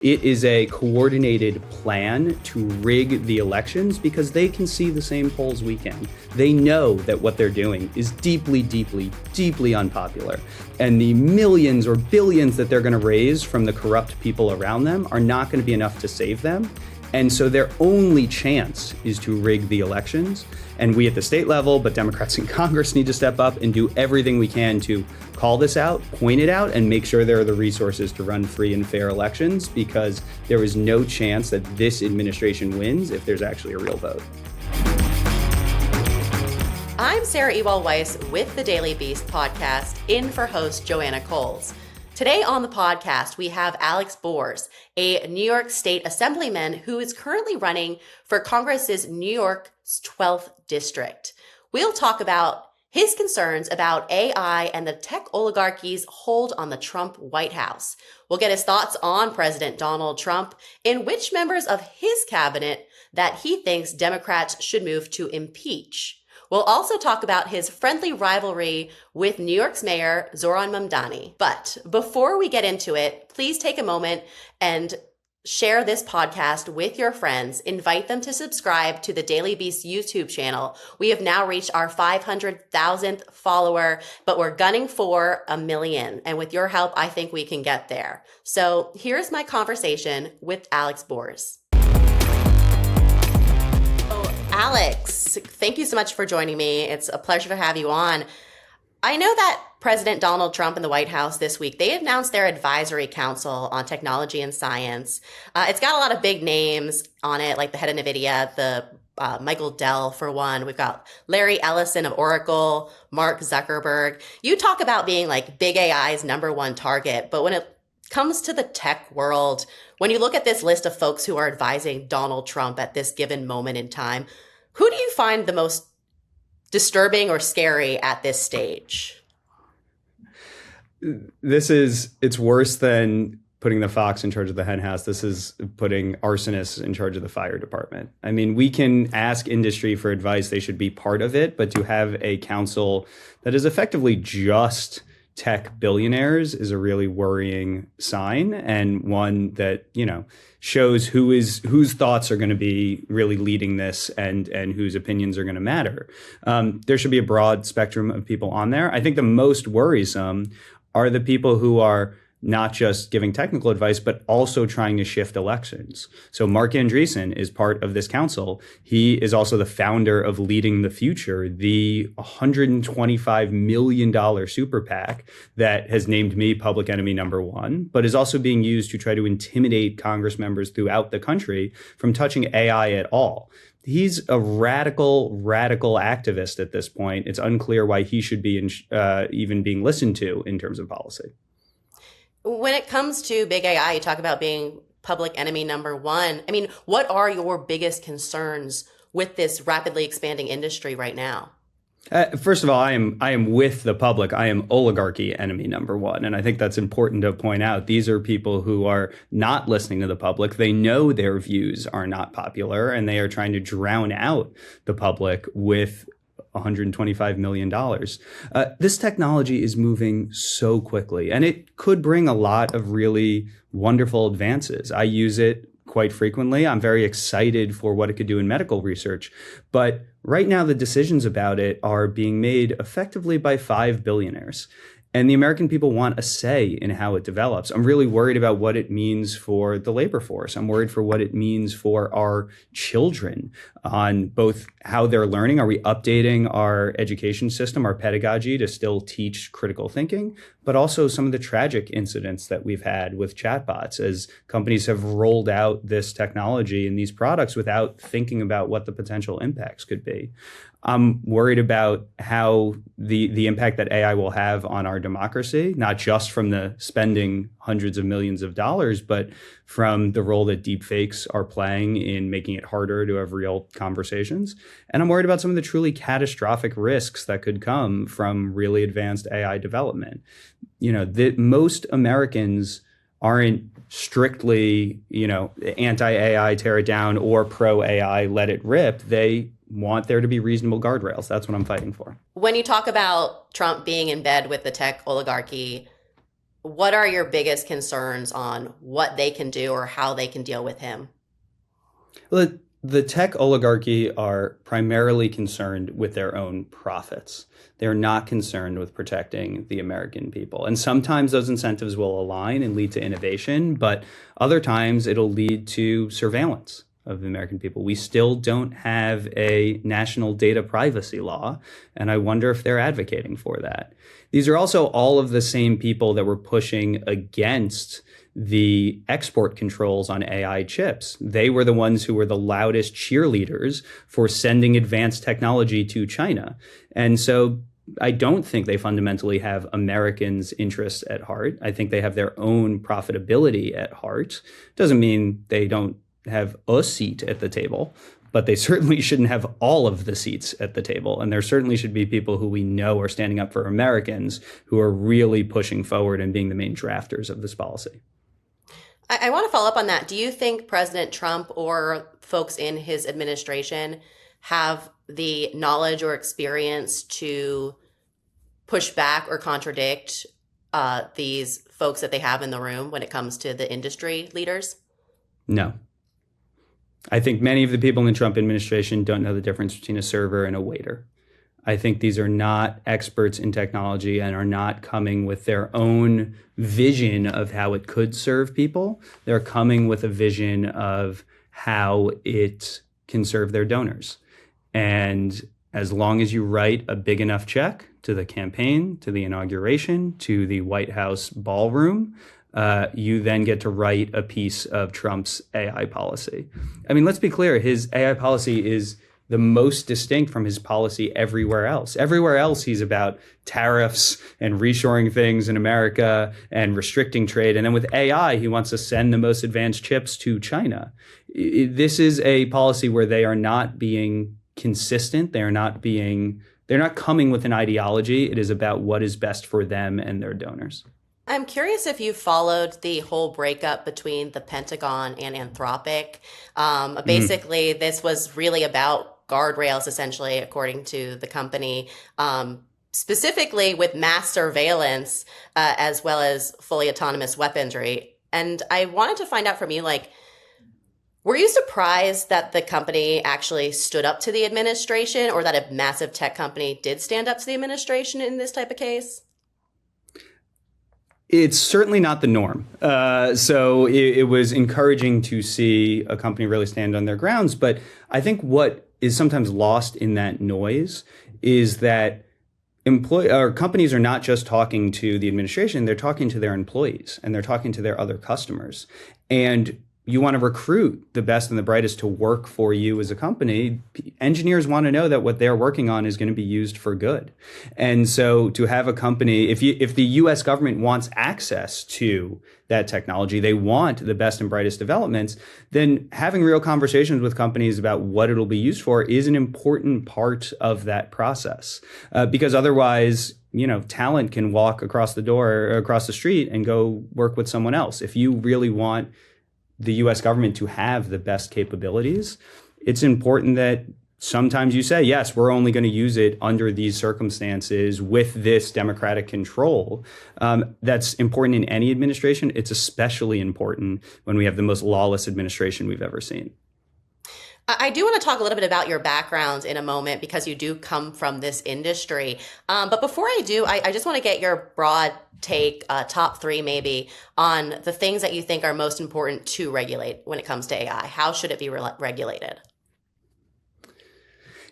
It is a coordinated plan to rig the elections because they can see the same polls we can. They know that what they're doing is deeply, deeply, deeply unpopular. And the millions or billions that they're going to raise from the corrupt people around them are not going to be enough to save them. And so their only chance is to rig the elections. And we at the state level, but Democrats in Congress need to step up and do everything we can to call this out, point it out, and make sure there are the resources to run free and fair elections, because there is no chance that this administration wins if there's actually a real vote. I'm Sarah Ewall-Wice with the Daily Beast podcast, in for host Joanna Coles. Today on the podcast, we have Alex Bors, a New York State Assemblyman who is currently running for Congress's New York's 12th district. We'll talk about his concerns about AI and the tech oligarchy's hold on the Trump White House. We'll get his thoughts on President Donald Trump and which members of his cabinet that he thinks Democrats should move to impeach. We'll also talk about his friendly rivalry with New York's Mayor Zohran Mamdani. But before we get into it, please take a moment and share this podcast with your friends. Invite them to subscribe to the Daily Beast YouTube channel. We have now reached our 500,000th follower, but we're gunning for 1 million. And with your help, I think we can get there. So here's my conversation with Alex Bors. Alex, thank you so much for joining me. It's a pleasure to have you on. I know that President Donald Trump and the White House this week, they announced their advisory council on technology and science. It's got a lot of big names on it, like the head of NVIDIA, the Michael Dell for one. We've got Larry Ellison of Oracle, Mark Zuckerberg. You talk about being like big AI's number one target, but when it comes to the tech world, when you look at this list of folks who are advising Donald Trump at this given moment in time, who do you find the most disturbing or scary at this stage? It's worse than putting the fox in charge of the hen house. This is putting arsonists in charge of the fire department. I mean, we can ask industry for advice. They should be part of it. But to have a council that is effectively just tech billionaires is a really worrying sign, and one that, shows whose thoughts are going to be really leading this and whose opinions are going to matter. There should be a broad spectrum of people on there. I think the most worrisome are the people who are not just giving technical advice, but also trying to shift elections. So Mark Andreessen is part of this council. He is also the founder of Leading the Future, the $125 million super PAC that has named me public enemy number one, but is also being used to try to intimidate Congress members throughout the country from touching AI at all. He's a radical activist at this point. It's unclear why he should be even being listened to in terms of policy. When it comes to big AI, you talk about being public enemy number one. I mean, what are your biggest concerns with this rapidly expanding industry right now? First of all, I am with the public. I am oligarchy enemy number one. And I think that's important to point out. These are people who are not listening to the public. They know their views are not popular, and they are trying to drown out the public with $125 million. This technology is moving so quickly, and it could bring a lot of really wonderful advances. I use it quite frequently. I'm very excited for what it could do in medical research. But right now, the decisions about it are being made effectively by 5 billionaires. And the American people want a say in how it develops. I'm really worried about what it means for the labor force. I'm worried for what it means for our children on both how they're learning. Are we updating our education system, our pedagogy to still teach critical thinking? But also some of the tragic incidents that we've had with chatbots as companies have rolled out this technology and these products without thinking about what the potential impacts could be. I'm worried about how the impact that AI will have on our democracy, not just from the spending hundreds of millions of dollars, but from the role that deepfakes are playing in making it harder to have real conversations. And I'm worried about some of the truly catastrophic risks that could come from really advanced AI development. Most Americans aren't strictly, anti-AI, tear it down, or pro-AI, let it rip. They want there to be reasonable guardrails. That's what I'm fighting for. When you talk about Trump being in bed with the tech oligarchy, what are your biggest concerns on what they can do or how they can deal with him? Well, the tech oligarchy are primarily concerned with their own profits. They're not concerned with protecting the American people. And sometimes those incentives will align and lead to innovation, but other times it'll lead to surveillance of the American people. We still don't have a national data privacy law, and I wonder if they're advocating for that. These are also all of the same people that were pushing against the export controls on AI chips. They were the ones who were the loudest cheerleaders for sending advanced technology to China. And so I don't think they fundamentally have Americans' interests at heart. I think they have their own profitability at heart. Doesn't mean they don't have a seat at the table, but they certainly shouldn't have all of the seats at the table. And there certainly should be people who we know are standing up for Americans who are really pushing forward and being the main drafters of this policy. I want to follow up on that. Do you think President Trump or folks in his administration have the knowledge or experience to push back or contradict these folks that they have in the room when it comes to the industry leaders? No. I think many of the people in the Trump administration don't know the difference between a server and a waiter. I think these are not experts in technology and are not coming with their own vision of how it could serve people. They're coming with a vision of how it can serve their donors. And as long as you write a big enough check to the campaign, to the inauguration, to the White House ballroom, you then get to write a piece of Trump's AI policy. I mean, let's be clear, his AI policy is the most distinct from his policy everywhere else. Everywhere else, he's about tariffs and reshoring things in America and restricting trade. And then with AI, he wants to send the most advanced chips to China. This is a policy where they are not being consistent. They're not coming with an ideology. It is about what is best for them and their donors. I'm curious if you followed the whole breakup between the Pentagon and Anthropic. Basically, this was really about guardrails, essentially, according to the company, specifically with mass surveillance, as well as fully autonomous weaponry. And I wanted to find out from you, were you surprised that the company actually stood up to the administration, or that a massive tech company did stand up to the administration in this type of case? It's certainly not the norm. So it was encouraging to see a company really stand on their grounds. But I think what is sometimes lost in that noise is that companies are not just talking to the administration, they're talking to their employees and they're talking to their other customers. And you want to recruit the best and the brightest to work for you as a company. Engineers want to know that what they're working on is going to be used for good. And so to have a company, if the US government wants access to that technology, they want the best and brightest developments, then having real conversations with companies about what it'll be used for is an important part of that process. Because otherwise, talent can walk across the street and go work with someone else. If you really want the US government to have the best capabilities, it's important that sometimes you say, yes, we're only going to use it under these circumstances with this democratic control. That's important in any administration. It's especially important when we have the most lawless administration we've ever seen. I do want to talk a little bit about your background in a moment, because you do come from this industry. But before I do, I just want to get your broad take, top three maybe, on the things that you think are most important to regulate when it comes to AI. How should it be regulated?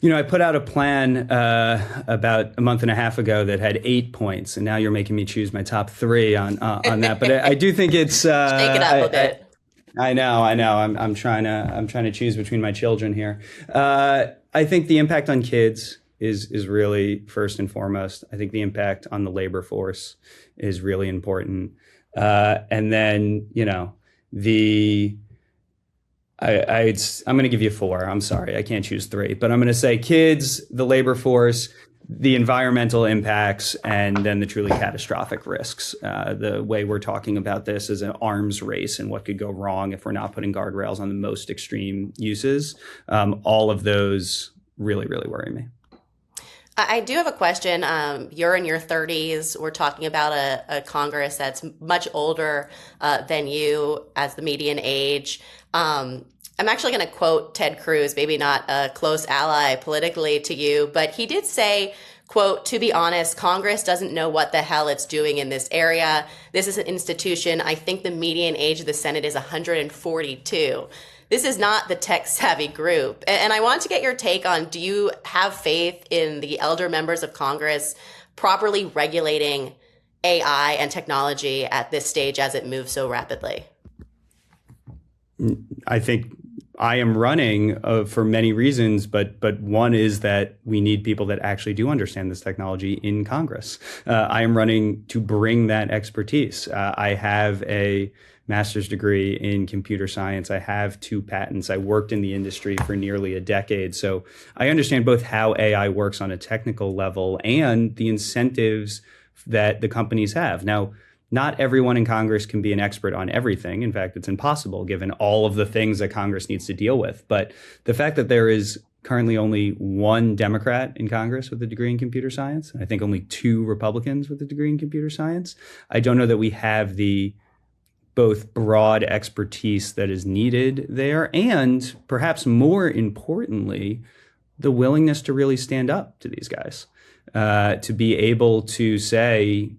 I put out a plan about a month and a half ago that had 8 points, and now you're making me choose my top three on that. But I do think it's shake it up a bit. I know. I'm trying to choose between my children here. I think the impact on kids is really first and foremost. I think the impact on the labor force is really important. And then, I'm going to give you four. I'm sorry, I can't choose three, but I'm going to say kids, the labor force, the environmental impacts, and then the truly catastrophic risks. The way we're talking about this is an arms race and what could go wrong if we're not putting guardrails on the most extreme uses. All of those really, really worry me. I do have a question. You're in your 30s. We're talking about a Congress that's much older than you as the median age. I'm actually going to quote Ted Cruz, maybe not a close ally politically to you, but he did say, quote, "To be honest, Congress doesn't know what the hell it's doing in this area. This is an institution. I think the median age of the Senate is 142. This is not the tech savvy group." And I want to get your take on, do you have faith in the elder members of Congress properly regulating AI and technology at this stage as it moves so rapidly? I think I am running for many reasons, but one is that we need people that actually do understand this technology in Congress. I am running to bring that expertise. I have a master's degree in computer science. I have 2 patents. I worked in the industry for nearly a decade. So I understand both how AI works on a technical level and the incentives that the companies have. Now, not everyone in Congress can be an expert on everything. In fact, it's impossible given all of the things that Congress needs to deal with. But the fact that there is currently only 1 Democrat in Congress with a degree in computer science, and I think only 2 Republicans with a degree in computer science, I don't know that we have the both broad expertise that is needed there, and perhaps more importantly, the willingness to really stand up to these guys, to be able to say,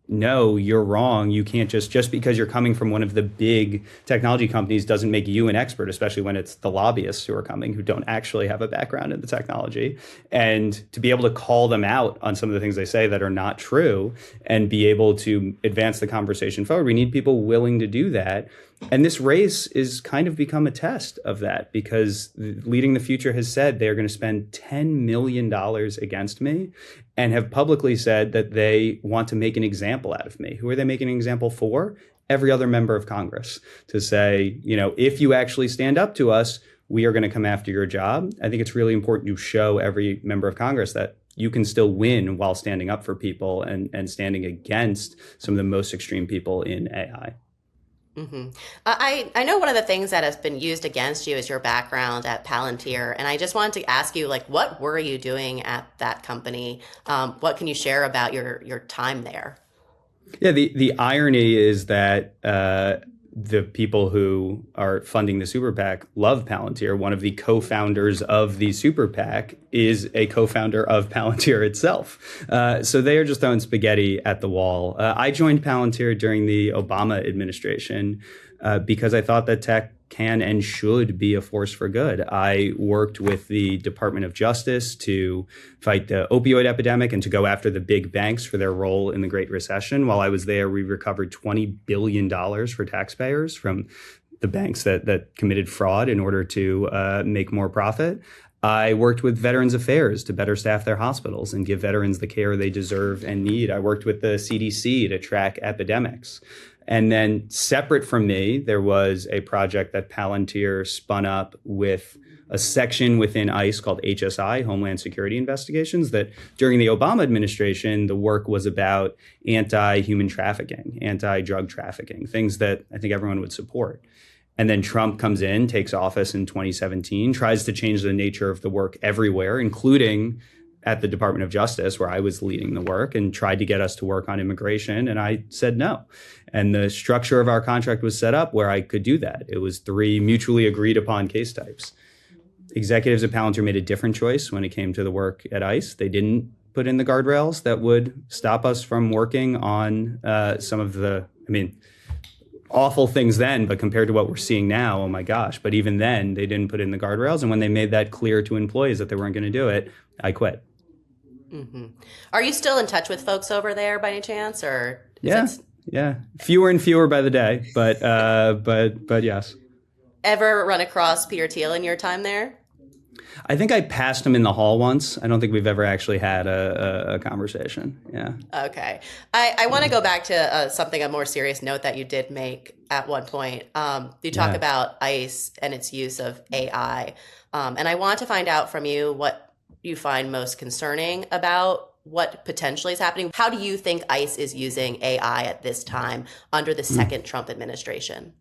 no, you're wrong. You can't just because you're coming from one of the big technology companies doesn't make you an expert, especially when it's the lobbyists who are coming who don't actually have a background in the technology. And to be able to call them out on some of the things they say that are not true and be able to advance the conversation forward, we need people willing to do that. And this race is kind of become a test of that, because Leading the Future has said they're going to spend $10 million against me and have publicly said that they want to make an example out of me. Who are they making an example for? Every other member of Congress, to say, if you actually stand up to us, we are going to come after your job. I think it's really important to show every member of Congress that you can still win while standing up for people and standing against some of the most extreme people in AI. Mm-hmm. I know one of the things that has been used against you is your background at Palantir. And I just wanted to ask you, what were you doing at that company? What can you share about your time there? Yeah, the irony is that the people who are funding the super PAC love Palantir. One of the co-founders of the super PAC is a co-founder of Palantir itself. So they are just throwing spaghetti at the wall. I joined Palantir during the Obama administration because I thought that tech can and should be a force for good. I worked with the Department of Justice to fight the opioid epidemic and to go after the big banks for their role in the Great Recession. While I was there, we recovered $20 billion for taxpayers from the banks that committed fraud in order to make more profit. I worked with Veterans Affairs to better staff their hospitals and give veterans the care they deserve and need. I worked with the CDC to track epidemics. And then separate from me, there was a project that Palantir spun up with a section within ICE called HSI, Homeland Security Investigations, that during the Obama administration, the work was about anti-human trafficking, anti-drug trafficking, things that I think everyone would support. And then Trump comes in, takes office in 2017, tries to change the nature of the work everywhere, including at the Department of Justice, where I was leading the work, and tried to get us to work on immigration. And I said no. And the structure of our contract was set up where I could do that. It was 3 mutually agreed upon case types. Executives at Palantir made a different choice when it came to the work at ICE. They didn't put in the guardrails that would stop us from working on some of the, awful things then, but compared to what we're seeing now, oh my gosh. But even then, they didn't put in the guardrails. And when they made that clear to employees that they weren't going to do it, I quit. Mm-hmm. Are you still in touch with folks over there by any chance, or? Yeah. Fewer and fewer by the day, but yes. Ever run across Peter Thiel in your time there? I think I passed him in the hall once. I don't think we've ever actually had a conversation. Yeah. Okay. I want to go back to a more serious note that you did make at one point. You talk about ICE and its use of AI. And I want to find out from you what you find most concerning about what potentially is happening. How do you think ICE is using AI at this time under the second Trump administration?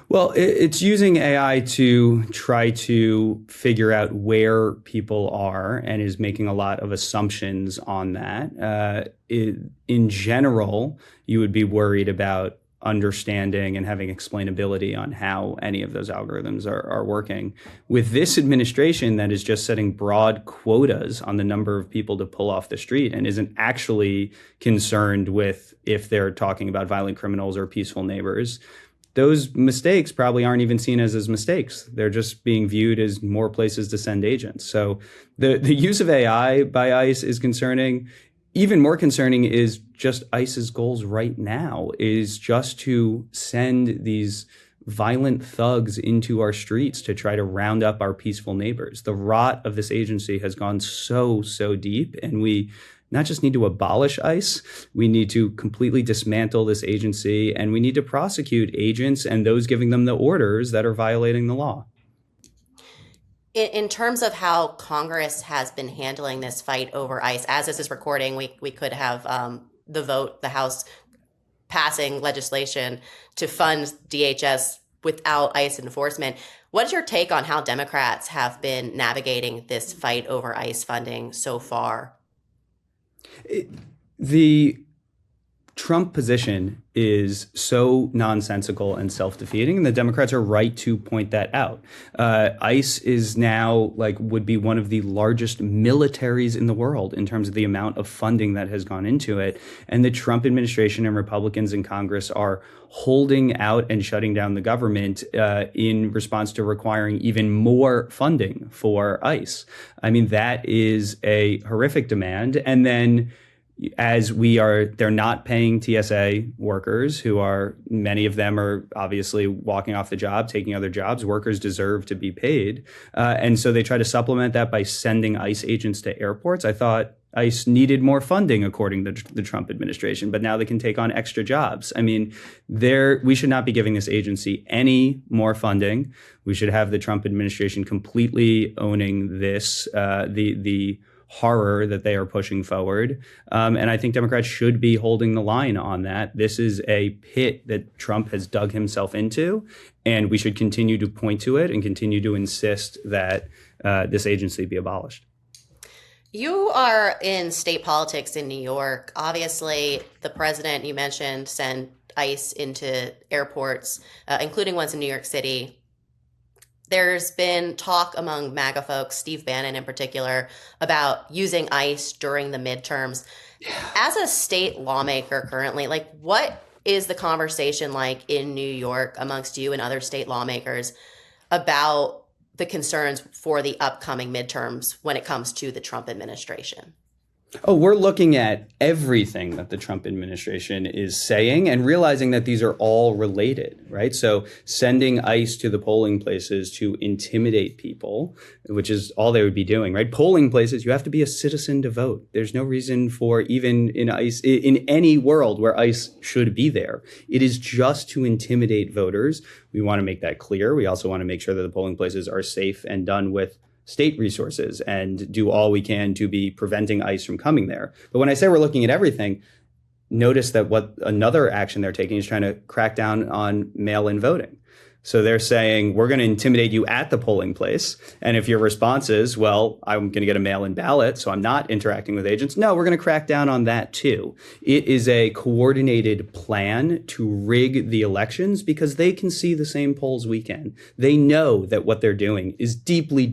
Well, it's using AI to try to figure out where people are and is making a lot of assumptions on that. In general, you would be worried about understanding and having explainability on how any of those algorithms are working. With this administration that is just setting broad quotas on the number of people to pull off the street and isn't actually concerned with if they're talking about violent criminals or peaceful neighbors, those mistakes probably aren't even seen as mistakes. They're just being viewed as more places to send agents. So the use of AI by ICE is concerning. Even more concerning is just ICE's goals right now is just to send these violent thugs into our streets to try to round up our peaceful neighbors. The rot of this agency has gone so deep, and we not just need to abolish ICE, we need to completely dismantle this agency, and we need to prosecute agents and those giving them the orders that are violating the law. In terms of how Congress has been handling this fight over ICE, as this is recording, we could have the House passing legislation to fund DHS without ICE enforcement. What's your take on how Democrats have been navigating this fight over ICE funding so far? The Trump position is so nonsensical and self-defeating, and the Democrats are right to point that out. ICE is now would be one of the largest militaries in the world in terms of the amount of funding that has gone into it. And the Trump administration and Republicans in Congress are holding out and shutting down the government in response to requiring even more funding for ICE. I mean, that is a horrific demand. And then they're not paying TSA workers many of them are obviously walking off the job, taking other jobs. Workers deserve to be paid. And so they try to supplement that by sending ICE agents to airports. I thought ICE needed more funding, according to the Trump administration, but now they can take on extra jobs. I mean, we should not be giving this agency any more funding. We should have the Trump administration completely owning this, the horror that they are pushing forward. And I think Democrats should be holding the line on that. This is a pit that Trump has dug himself into, and we should continue to point to it and continue to insist that this agency be abolished. You are in state politics in New York. Obviously, the president, you mentioned, sent ICE into airports, including ones in New York City. There's been talk among MAGA folks, Steve Bannon in particular, about using ICE during the midterms. As a state lawmaker currently, what is the conversation like in New York amongst you and other state lawmakers about the concerns for the upcoming midterms when it comes to the Trump administration? Oh, we're looking at everything that the Trump administration is saying and realizing that these are all related, right? So sending ICE to the polling places to intimidate people, which is all they would be doing, right? Polling places, you have to be a citizen to vote. There's no reason for even in ICE, in any world where ICE should be there. It is just to intimidate voters. We want to make that clear. We also want to make sure that the polling places are safe and done with state resources and do all we can to be preventing ICE from coming there. But when I say we're looking at everything, notice that what another action they're taking is trying to crack down on mail-in voting. So they're saying, we're going to intimidate you at the polling place. And if your response is, well, I'm going to get a mail-in ballot, so I'm not interacting with agents. No, we're going to crack down on that too. It is a coordinated plan to rig the elections because they can see the same polls we can. They know that what they're doing is deeply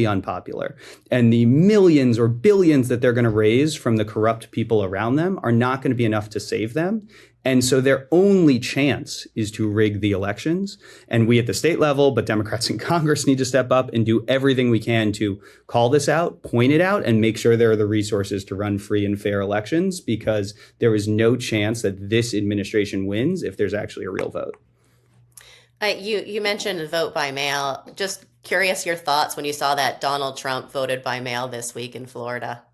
unpopular. And the millions or billions that they're going to raise from the corrupt people around them are not going to be enough to save them. And so their only chance is to rig the elections. And we at the state level, but Democrats in Congress need to step up and do everything we can to call this out, point it out, and make sure there are the resources to run free and fair elections, because there is no chance that this administration wins if there's actually a real vote. You mentioned vote by mail. Just curious your thoughts when you saw that Donald Trump voted by mail this week in Florida.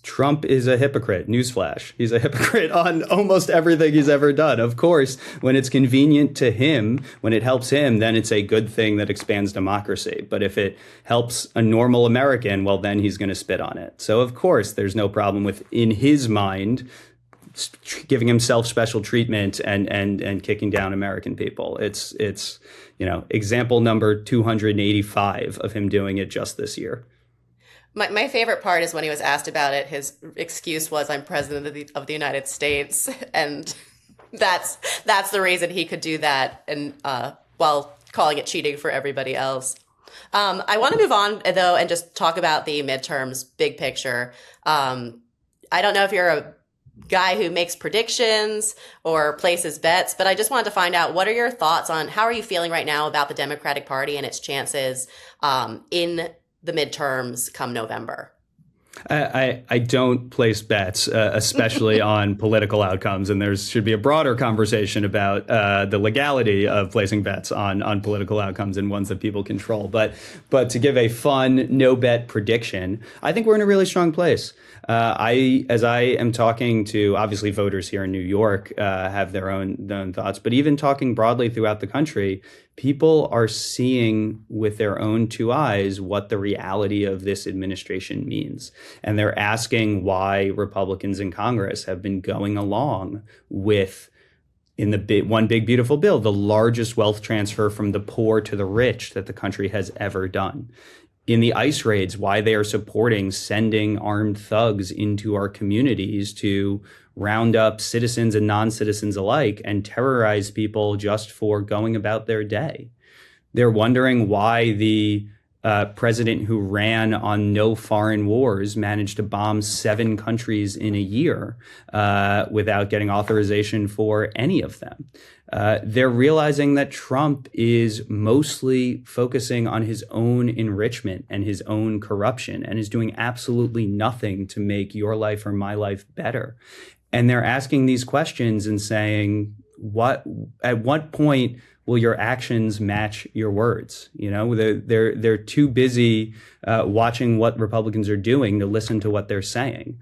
Trump is a hypocrite. Newsflash. He's a hypocrite on almost everything he's ever done. Of course, when it's convenient to him, when it helps him, then it's a good thing that expands democracy. But if it helps a normal American, well, then he's going to spit on it. So, of course, there's no problem with, in his mind, giving himself special treatment and kicking down American people. It's example number 285 of him doing it just this year. My favorite part is when he was asked about it, his excuse was, "I'm president of the United States," and that's the reason he could do that, and while calling it cheating for everybody else. I want to move on though and just talk about the midterms, big picture. I don't know if you're a guy who makes predictions or places bets, but I just wanted to find out, what are your thoughts on, how are you feeling right now about the Democratic Party and its chances in the midterms come November? I don't place bets, especially on political outcomes, and there should be a broader conversation about the legality of placing bets on political outcomes and ones that people control. But to give a fun no bet prediction, I think we're in a really strong place. As I am talking to, obviously, voters here in New York have their own thoughts, but even talking broadly throughout the country, people are seeing with their own two eyes what the reality of this administration means. And they're asking why Republicans in Congress have been going along with, in the one big beautiful bill, the largest wealth transfer from the poor to the rich that the country has ever done. In the ICE raids, why they are supporting sending armed thugs into our communities to round up citizens and non-citizens alike and terrorize people just for going about their day. They're wondering why the president who ran on no foreign wars managed to bomb 7 countries in a year without getting authorization for any of them. They're realizing that Trump is mostly focusing on his own enrichment and his own corruption and is doing absolutely nothing to make your life or my life better. And they're asking these questions and saying, at what point will your actions match your words? You know, they're too busy watching what Republicans are doing to listen to what they're saying.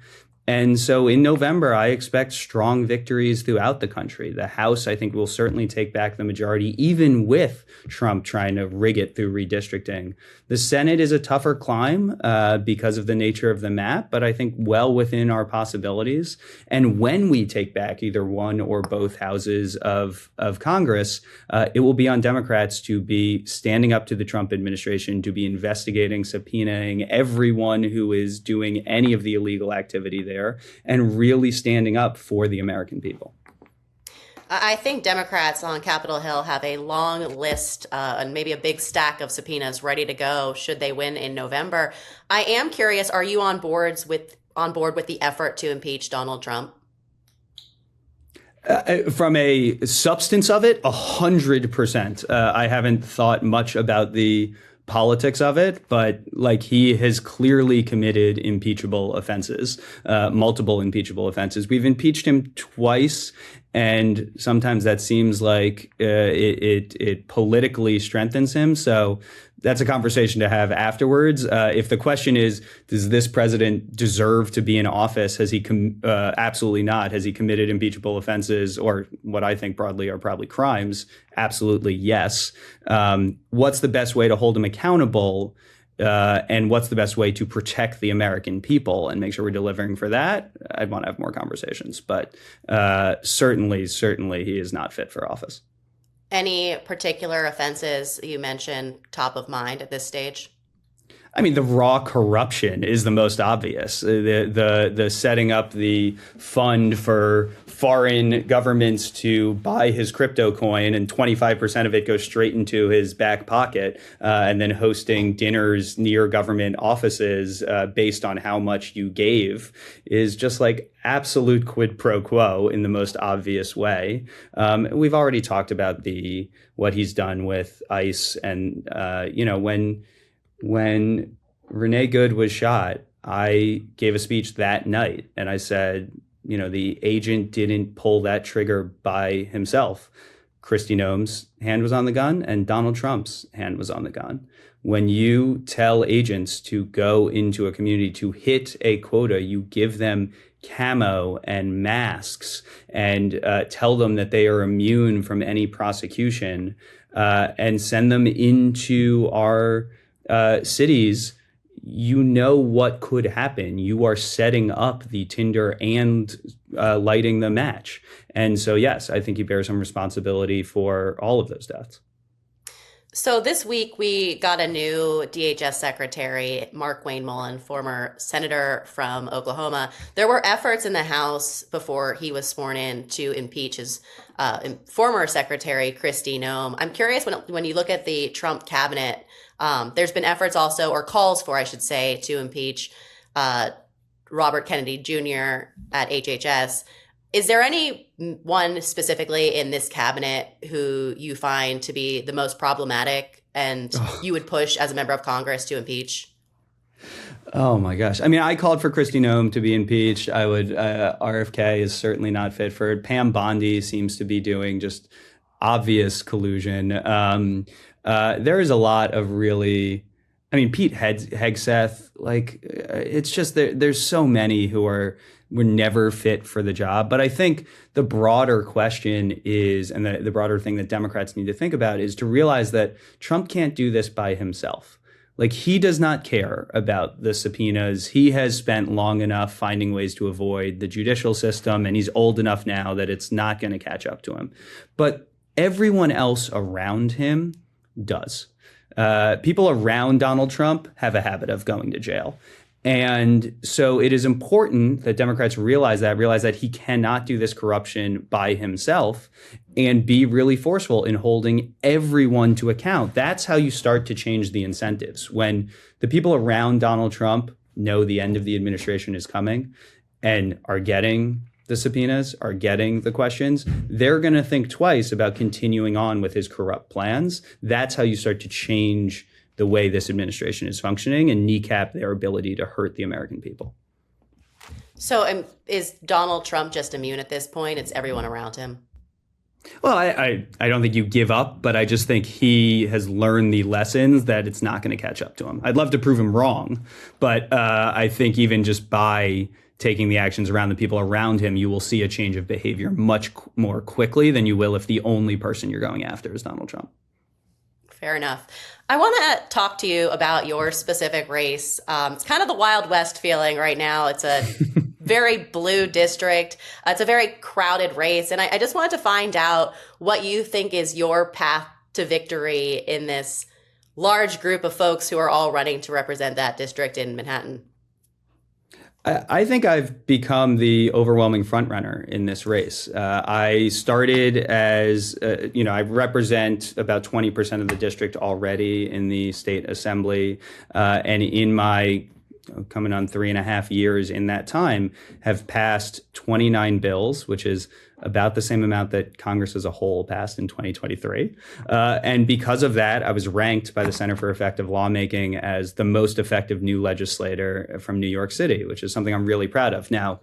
And so in November, I expect strong victories throughout the country. The House, I think, will certainly take back the majority, even with Trump trying to rig it through redistricting. The Senate is a tougher climb because of the nature of the map, but I think well within our possibilities. And when we take back either one or both houses of Congress, it will be on Democrats to be standing up to the Trump administration, to be investigating, subpoenaing everyone who is doing any of the illegal activity there, and really standing up for the American people. I think Democrats on Capitol Hill have a long list and maybe a big stack of subpoenas ready to go should they win in November. I am curious, are you on board with the effort to impeach Donald Trump? From a substance of it, 100%. I haven't thought much about the politics of it, but like, he has clearly committed impeachable offenses, multiple impeachable offenses. We've impeached him twice, and sometimes that seems like it politically strengthens him. So that's a conversation to have afterwards. If the question is, does this president deserve to be in office? Has he absolutely not. Has he committed impeachable offenses, or what I think broadly are probably crimes? Absolutely, yes. What's the best way to hold him accountable? And what's the best way to protect the American people and make sure we're delivering for that? I'd want to have more conversations, but certainly he is not fit for office. Any particular offenses you mentioned top of mind at this stage? I mean, the raw corruption is the most obvious. The setting up the fund for foreign governments to buy his crypto coin, and 25% of it goes straight into his back pocket, and then hosting dinners near government offices based on how much you gave, is just like absolute quid pro quo in the most obvious way. We've already talked about what he's done with ICE, and when Renee Good was shot, I gave a speech that night, and I said, the agent didn't pull that trigger by himself. Kristi Noem's hand was on the gun, and Donald Trump's hand was on the gun. When you tell agents to go into a community to hit a quota, you give them camo and masks and tell them that they are immune from any prosecution, and send them into our cities. you know what could happen. You are setting up the tinder and lighting the match. And so, yes, I think he bears some responsibility for all of those deaths. So this week we got a new DHS secretary, Mark Wayne Mullen, former senator from Oklahoma. There were efforts in the House before he was sworn in to impeach his former secretary, Kristi Noem. I'm curious, when you look at the Trump cabinet, there's been efforts also, or calls for, I should say, to impeach Robert Kennedy Jr. at HHS. Is there anyone specifically in this cabinet who you find to be the most problematic and you would push as a member of Congress to impeach? Oh my gosh. I mean, I called for Kristi Noem to be impeached. I would, RFK is certainly not fit for it. Pam Bondi seems to be doing just obvious collusion. There is a lot of really, I mean, Pete Hegseth, like, it's just, there's so many who were never fit for the job. But I think the broader question is, and the broader thing that Democrats need to think about is to realize that Trump can't do this by himself. Like, he does not care about the subpoenas. He has spent long enough finding ways to avoid the judicial system, and he's old enough now that it's not going to catch up to him. But everyone else around him does. People around Donald Trump have a habit of going to jail. And so it is important that Democrats realize that he cannot do this corruption by himself and be really forceful in holding everyone to account. That's how you start to change the incentives. When the people around Donald Trump know the end of the administration is coming and are getting the subpoenas, are getting the questions, they're going to think twice about continuing on with his corrupt plans. That's how you start to change the way this administration is functioning and kneecap their ability to hurt the American people. So is Donald Trump just immune at this point? It's everyone around him. Well, I don't think you give up, but I just think he has learned the lessons that it's not going to catch up to him. I'd love to prove him wrong, but I think even just by taking the actions around the people around him, you will see a change of behavior much more quickly than you will if the only person you're going after is Donald Trump. Fair enough. I want to talk to you about your specific race. It's kind of the Wild West feeling right now. It's a very blue district. It's a very crowded race. And I just wanted to find out what you think is your path to victory in this large group of folks who are all running to represent that district in Manhattan. I think I've become the overwhelming frontrunner in this race. I started as, I represent about 20% of the district already in the state assembly. And in my coming on 3.5 years in that time, have passed 29 bills, which is about the same amount that Congress as a whole passed in 2023. And because of that, I was ranked by the Center for Effective Lawmaking as the most effective new legislator from New York City, which is something I'm really proud of. Now,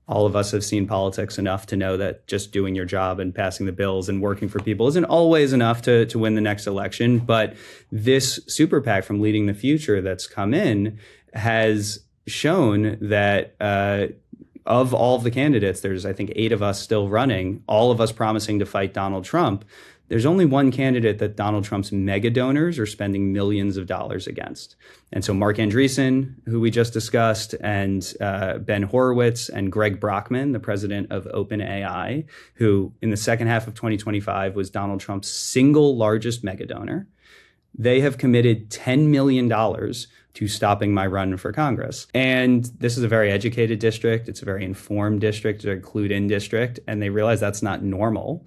all of us have seen politics enough to know that just doing your job and passing the bills and working for people isn't always enough to win the next election. But this super PAC from Leading the Future that's come in has shown that of all of the candidates, there's, I think, 8 of us still running, all of us promising to fight Donald Trump. There's only one candidate that Donald Trump's mega donors are spending millions of dollars against. And so Mark Andreessen, who we just discussed, and Ben Horowitz and Greg Brockman, the president of OpenAI, who in the second half of 2025 was Donald Trump's single largest mega donor, they have committed $10 million to stopping my run for Congress. And this is a very educated district. It's a very informed district. It's a very clued-in district. And they realize that's not normal.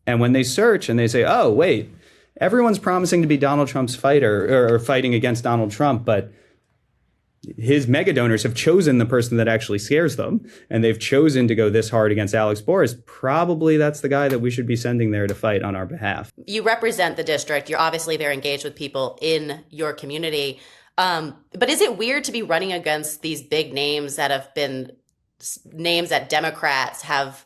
And when they search and they say, oh, wait, everyone's promising to be Donald Trump's fighter or fighting against Donald Trump, but his mega donors have chosen the person that actually scares them, and they've chosen to go this hard against Alex Boris. Probably that's the guy that we should be sending there to fight on our behalf. You represent the district. You're obviously very engaged with people in your community. But is it weird to be running against these big names that have been names that Democrats have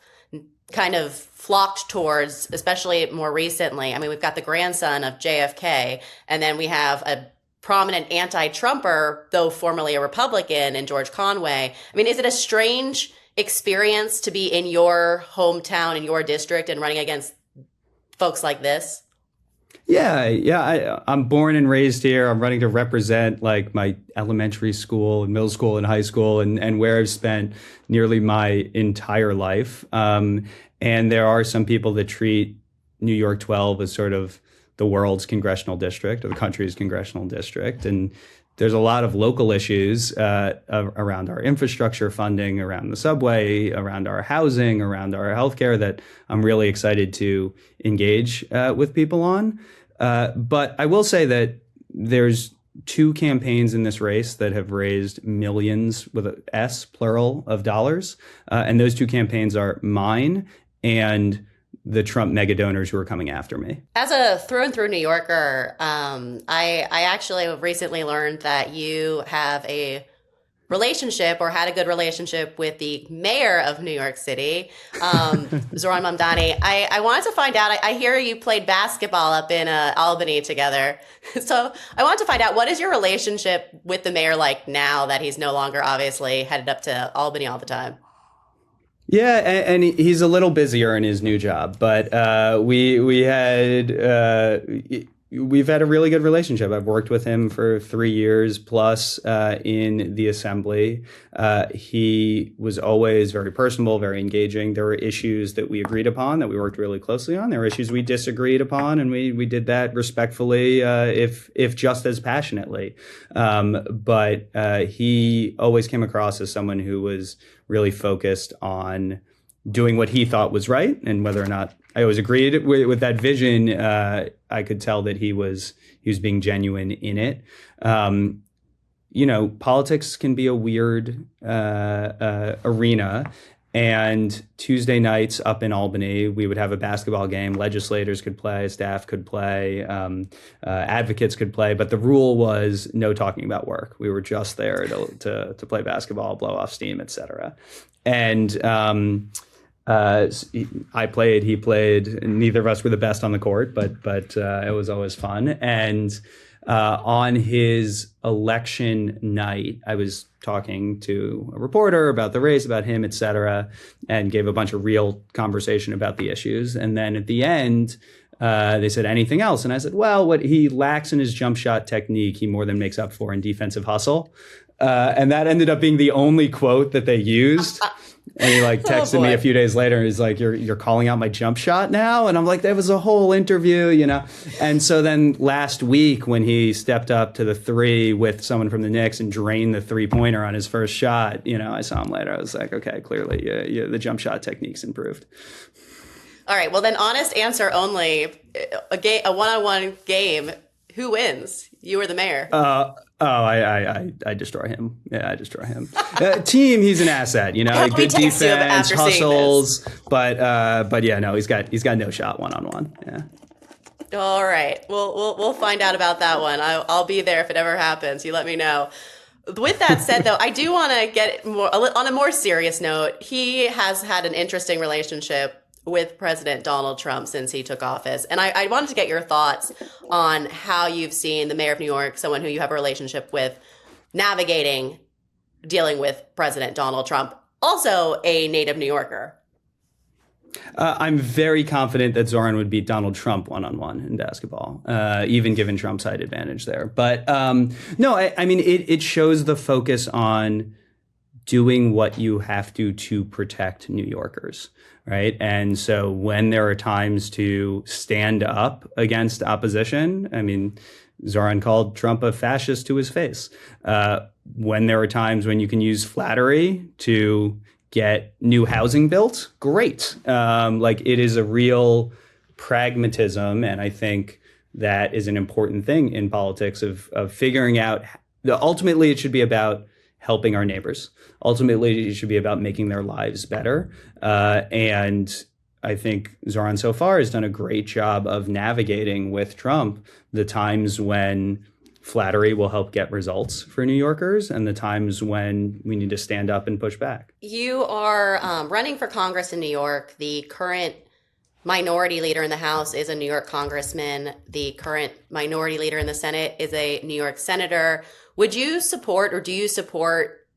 kind of flocked towards, especially more recently? I mean, we've got the grandson of JFK, and then we have a prominent anti-Trumper, though formerly a Republican, in George Conway. I mean, is it a strange experience to be in your hometown, in your district, and running against folks like this? I'm born and raised here. I'm running to represent like my elementary school and middle school and high school and where I've spent nearly my entire life. And there are some people that treat New York 12 as sort of the world's congressional district or the country's congressional district. And there's a lot of local issues around our infrastructure funding, around the subway, around our housing, around our healthcare that I'm really excited to engage with people on. But I will say that there's two campaigns in this race that have raised millions with a S, plural, of dollars. And those two campaigns are mine and the Trump mega donors who are coming after me. As a through and through New Yorker, I actually recently learned that you have a relationship or had a good relationship with the mayor of New York City, Zohran Mamdani. I wanted to find out, I hear you played basketball up in Albany together. So I wanted to find out, what is your relationship with the mayor like now that he's no longer obviously headed up to Albany all the time? Yeah, and he's a little busier in his new job, but we've had a really good relationship. I've worked with him for 3 years plus in the assembly. He was always very personable, very engaging. There were issues that we agreed upon that we worked really closely on. There were issues we disagreed upon, and we did that respectfully, if just as passionately. But he always came across as someone who was really focused on doing what he thought was right, and whether or not I always agreed with that vision, I could tell that he was being genuine in it. Politics can be a weird arena. And Tuesday nights up in Albany, we would have a basketball game. Legislators could play, staff could play, advocates could play. But the rule was no talking about work. We were just there to play basketball, blow off steam, et cetera. And I played, he played. Neither of us were the best on the court, but it was always fun. And on his election night, I was talking to a reporter about the race, about him, et cetera, and gave a bunch of real conversation about the issues. And then at the end, they said, anything else? And I said, well, what he lacks in his jump shot technique, he more than makes up for in defensive hustle. And that ended up being the only quote that they used. And he texted me a few days later, and he's like, you're calling out my jump shot now? And I'm like, that was a whole interview, And so then last week when he stepped up to the three with someone from the Knicks and drained the 3-pointer on his first shot, I saw him later. I was like, okay, clearly the jump shot technique's improved. All right. Well, then honest answer only, a one-on-one game, who wins? You or the mayor? I destroy him. Yeah, I destroy him. Team, he's an asset. Good defense, hustles, but yeah, no, he's got no shot one-on-one. Yeah. All right, we'll find out about that one. I'll be there if it ever happens. You let me know. With that said, though, I do want to get more on a more serious note. He has had an interesting relationship with President Donald Trump since he took office. And I wanted to get your thoughts on how you've seen the mayor of New York, someone who you have a relationship with, navigating dealing with President Donald Trump, also a native New Yorker. I'm very confident that Zohran would beat Donald Trump one-on-one in basketball, even given Trump's height advantage there. But no, I mean, it shows the focus on doing what you have to protect New Yorkers, right? And so when there are times to stand up against opposition, I mean, Zohran called Trump a fascist to his face. When there are times when you can use flattery to get new housing built, great. It is a real pragmatism, and I think that is an important thing in politics of figuring out. Ultimately, it should be about helping our neighbors. Ultimately, it should be about making their lives better. And I think Zohran so far has done a great job of navigating with Trump the times when flattery will help get results for New Yorkers and the times when we need to stand up and push back. You are running for Congress in New York. The current minority leader in the House is a New York congressman. The current minority leader in the Senate is a New York senator. Would you support, or do you support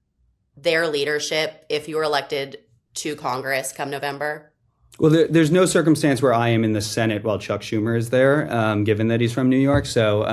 their leadership if you were elected to Congress come November? Well, there's no circumstance where I am in the Senate while Chuck Schumer is there, given that he's from New York. So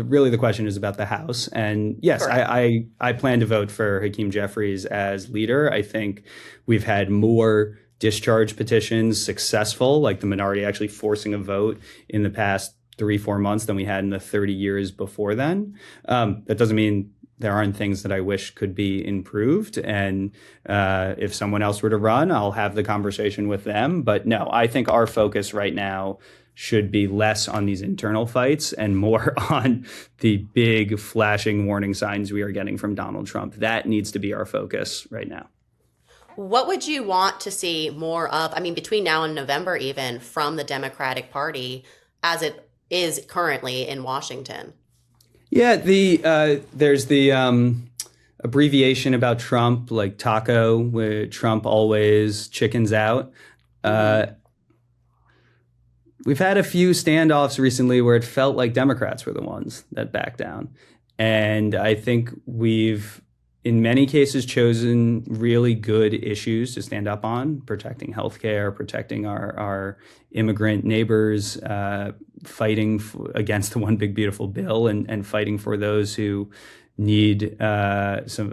really the question is about the House. And yes, Sure. I plan to vote for Hakeem Jeffries as leader. I think we've had more discharge petitions successful, like the minority actually forcing a vote in the past 3-4 months than we had in the 30 years before then. That doesn't mean there aren't things that I wish could be improved. And if someone else were to run, I'll have the conversation with them. But no, I think our focus right now should be less on these internal fights and more on the big flashing warning signs we are getting from Donald Trump. That needs to be our focus right now. What would you want to see more of, I mean, between now and November even, from the Democratic Party as it is currently in Washington? Yeah, there's the abbreviation about Trump, like TACO, where Trump always chickens out. We've had a few standoffs recently where it felt like Democrats were the ones that backed down. And I think we've, in many cases, chosen really good issues to stand up on, protecting healthcare, protecting our immigrant neighbors, fighting against the One Big Beautiful Bill, and fighting for those who need some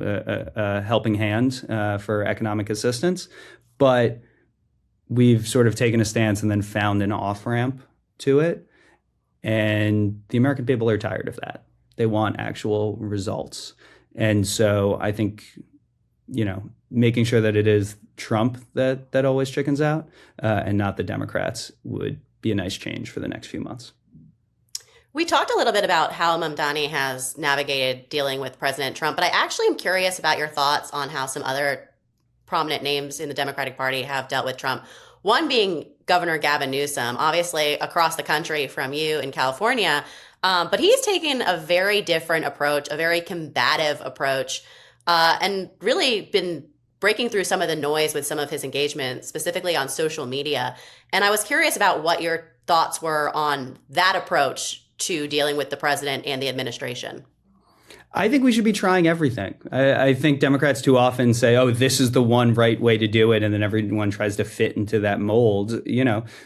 helping hand for economic assistance. But we've sort of taken a stance and then found an off-ramp to it. And the American people are tired of that. They want actual results. And so I think, making sure that it is Trump that always chickens out and not the Democrats would be a nice change for the next few months. We talked a little bit about how Mamdani has navigated dealing with President Trump, but I actually am curious about your thoughts on how some other prominent names in the Democratic Party have dealt with Trump. One being Governor Gavin Newsom, obviously across the country from you in California. But he's taken a very different approach, a very combative approach, and really been breaking through some of the noise with some of his engagement, specifically on social media. And I was curious about what your thoughts were on that approach to dealing with the president and the administration. I think we should be trying everything. I think Democrats too often say, oh, this is the one right way to do it. And then everyone tries to fit into that mold.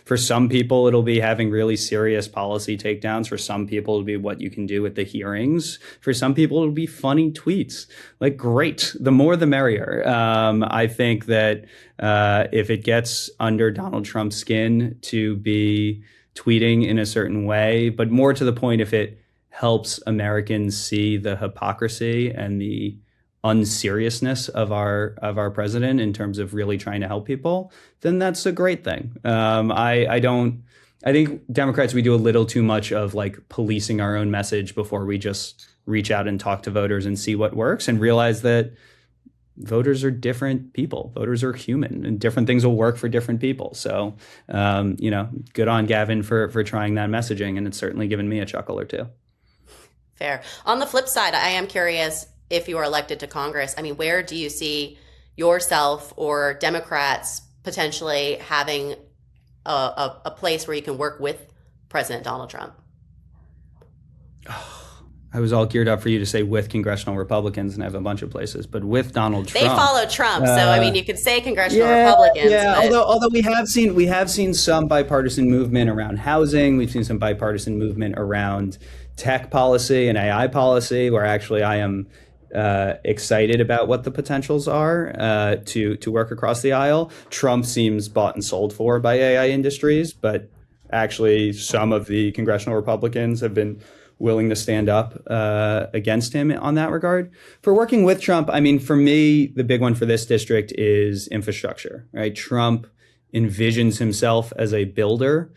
For some people, it'll be having really serious policy takedowns. For some people, it'll be what you can do at the hearings. For some people, it'll be funny tweets. Like, great. The more, the merrier. I think that if it gets under Donald Trump's skin to be tweeting in a certain way, but more to the point, if it helps Americans see the hypocrisy and the unseriousness of our president in terms of really trying to help people, then that's a great thing. I think Democrats, we do a little too much of like policing our own message before we just reach out and talk to voters and see what works and realize that voters are different people. Voters are human and different things will work for different people. So, good on Gavin for trying that messaging. And it's certainly given me a chuckle or two. Fair. On the flip side, I am curious, if you are elected to Congress, I mean, where do you see yourself or Democrats potentially having a place where you can work with President Donald Trump? I was all geared up for you to say with congressional Republicans, and I have a bunch of places, but with Donald Trump. They follow Trump, so I mean, you could say congressional Republicans. Yeah, but... although we have seen some bipartisan movement around housing. We've seen some bipartisan movement around tech policy and AI policy, where actually I am excited about what the potentials are to work across the aisle. Trump seems bought and sold for by AI industries, but actually some of the congressional Republicans have been willing to stand up against him on that regard. For working with Trump, I mean, for me, the big one for this district is infrastructure, right? Trump envisions himself as a builder.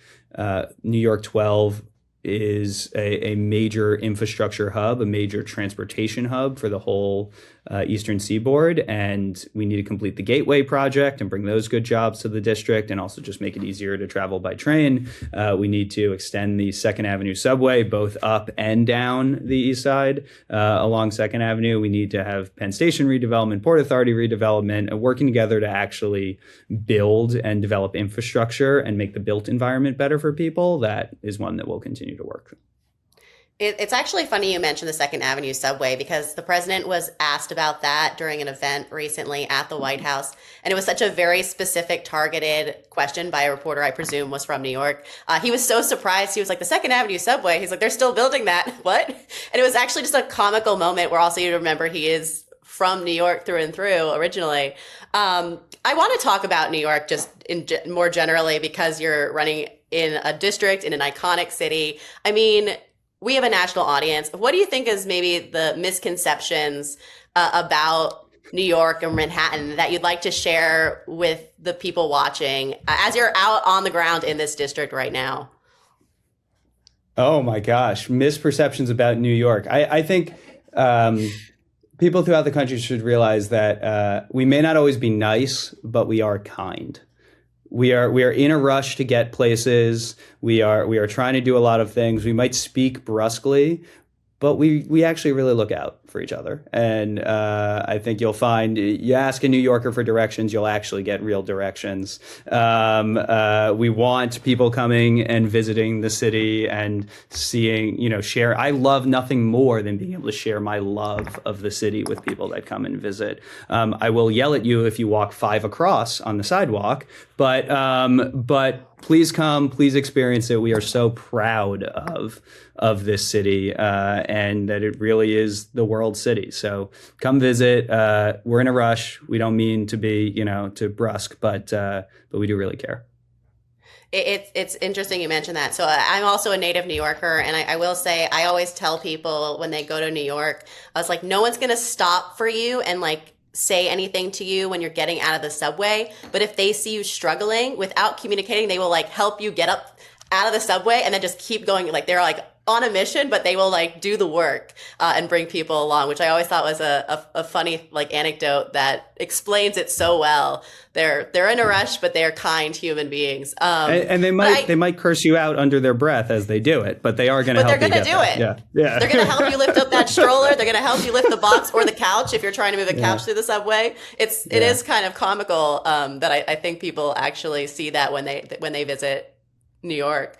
New York 12 is a major infrastructure hub, a major transportation hub for the whole Eastern Seaboard. And we need to complete the Gateway project and bring those good jobs to the district and also just make it easier to travel by train. We need to extend the 2nd Avenue subway, both up and down the east side along 2nd Avenue. We need to have Penn Station redevelopment, Port Authority redevelopment, and working together to actually build and develop infrastructure and make the built environment better for people. That is one that will continue to work. It's actually funny you mentioned the Second Avenue subway because the president was asked about that during an event recently at the White House. And it was such a very specific, targeted question by a reporter, I presume was from New York. He was so surprised. He was like, the Second Avenue subway. He's like, they're still building that. What? And it was actually just a comical moment where also you remember he is from New York through and through originally. I want to talk about New York just more generally because you're running in a district in an iconic city. I mean, we have a national audience. What do you think is maybe the misconceptions about New York and Manhattan that you'd like to share with the people watching as you're out on the ground in this district right now? Oh my gosh, misperceptions about New York. I think people throughout the country should realize that we may not always be nice, but we are kind. We are in a rush to get places. We are trying to do a lot of things. We might speak brusquely, but we actually really look out for each other. And I think you'll find you ask a New Yorker for directions, you'll actually get real directions. We want people coming and visiting the city and seeing, share. I love nothing more than being able to share my love of the city with people that come and visit. I will yell at you if you walk 5 across on the sidewalk, but please come, please experience it. We are so proud of this city and that it really is the world city. So come visit. We're in a rush. We don't mean to be, too brusque, but we do really care. It's interesting you mentioned that. So I'm also a native New Yorker, and I will say I always tell people when they go to New York, I was like, no one's going to stop for you and say anything to you when you're getting out of the subway. But if they see you struggling without communicating, they will help you get up out of the subway and then just keep going. They're on a mission, but they will do the work and bring people along, which I always thought was a funny anecdote that explains it so well. They're in a rush, but they're kind human beings. And they might curse you out under their breath as they do it, but they are going to help you. But they're going to do it. Yeah. They're going to help you lift up that stroller. They're going to help you lift the box or the couch if you're trying to move a couch through the subway. It is kind of comical that I think people actually see that when they visit New York.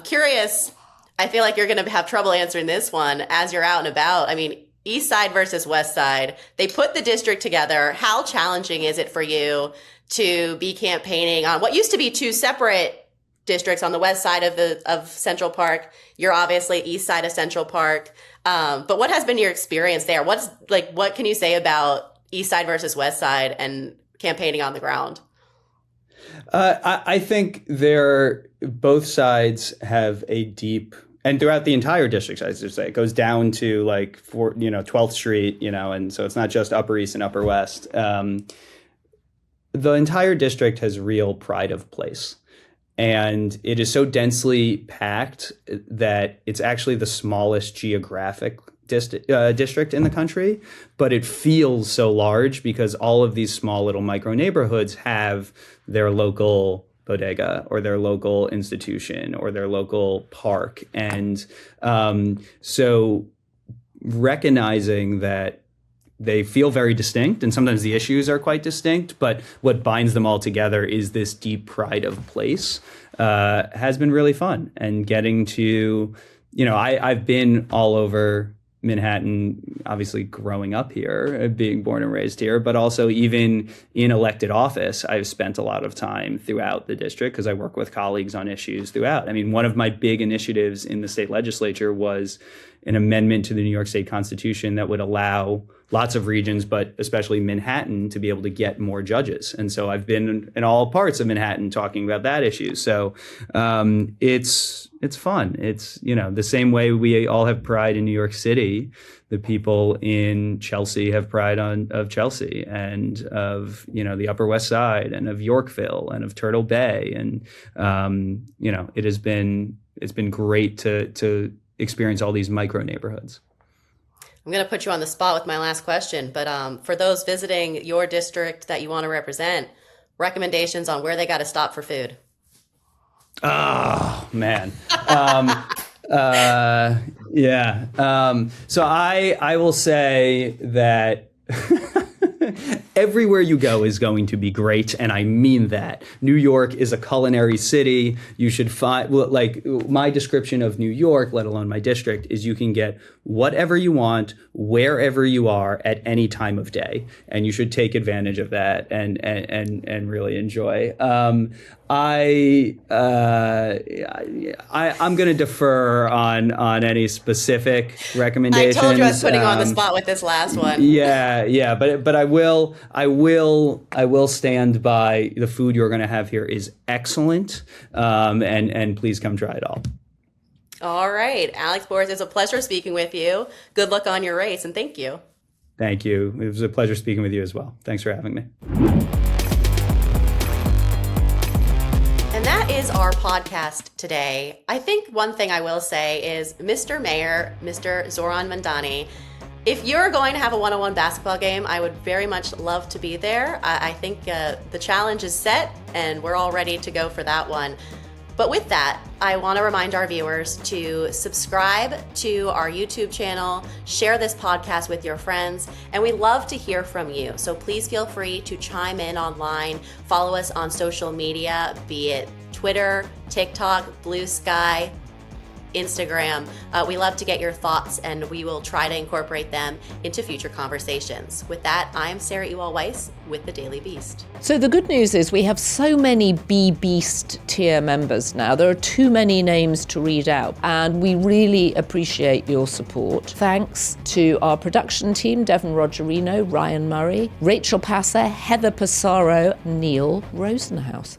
Curious. I feel like you're going to have trouble answering this one as you're out and about. I mean, East Side versus West Side, they put the district together. How challenging is it for you to be campaigning on what used to be 2 separate districts on the west side of Central Park? You're obviously east side of Central Park. But what has been your experience there? What can you say about East Side versus West Side and campaigning on the ground? I think both sides have a deep, and throughout the entire district, I should say, it goes down to 12th Street, and so it's not just Upper East and Upper West. The entire district has real pride of place. And it is so densely packed that it's actually the smallest geographic district in the country, but it feels so large because all of these small little micro neighborhoods have their local bodega or their local institution or their local park. And so recognizing that they feel very distinct and sometimes the issues are quite distinct, but what binds them all together is this deep pride of place has been really fun. And getting to, I've been all over Manhattan, obviously growing up here, being born and raised here, but also even in elected office, I've spent a lot of time throughout the district because I work with colleagues on issues throughout. I mean, one of my big initiatives in the state legislature was an amendment to the New York State Constitution that would allow lots of regions, but especially Manhattan, to be able to get more judges. And so I've been in all parts of Manhattan talking about that issue. So it's fun. It's, the same way we all have pride in New York City, the people in Chelsea have pride of Chelsea and of, the Upper West Side and of Yorkville and of Turtle Bay. And, it's been great to experience all these micro neighborhoods. I'm going to put you on the spot with my last question, but for those visiting your district that you want to represent, recommendations on where they got to stop for food. Oh, man. Yeah. So I will say that everywhere you go is going to be great, and I mean that. New York is a culinary city. You should find, like, my description of New York, let alone my district, is you can get whatever you want, wherever you are, at any time of day, and you should take advantage of that and really enjoy. I'm going to defer on any specific recommendations. I told you I was putting you on the spot with this last one. Yeah, but I will stand by the food you're going to have here is excellent, and please come try it all. All right, Alex Bors, it's a pleasure speaking with you. Good luck on your race, and thank you. Thank you. It was a pleasure speaking with you as well. Thanks for having me. And that is our podcast today. I think one thing I will say is, Mr. Mayor, Mr. Zoran Mandani, if you're going to have a one-on-one basketball game, I would very much love to be there. I think the challenge is set, and we're all ready to go for that one. But with that, I want to remind our viewers to subscribe to our YouTube channel, share this podcast with your friends, and we love to hear from you. So please feel free to chime in online, follow us on social media, be it Twitter, TikTok, Blue Sky, Instagram. We love to get your thoughts, and we will try to incorporate them into future conversations. With that, I'm Sarah Ewall-Wice with The Daily Beast. So the good news is we have so many B-Beast tier members now. There are too many names to read out, and we really appreciate your support. Thanks to our production team, Devon Rogerino, Ryan Murray, Rachel Passer, Heather Passaro, Neil Rosenhaus.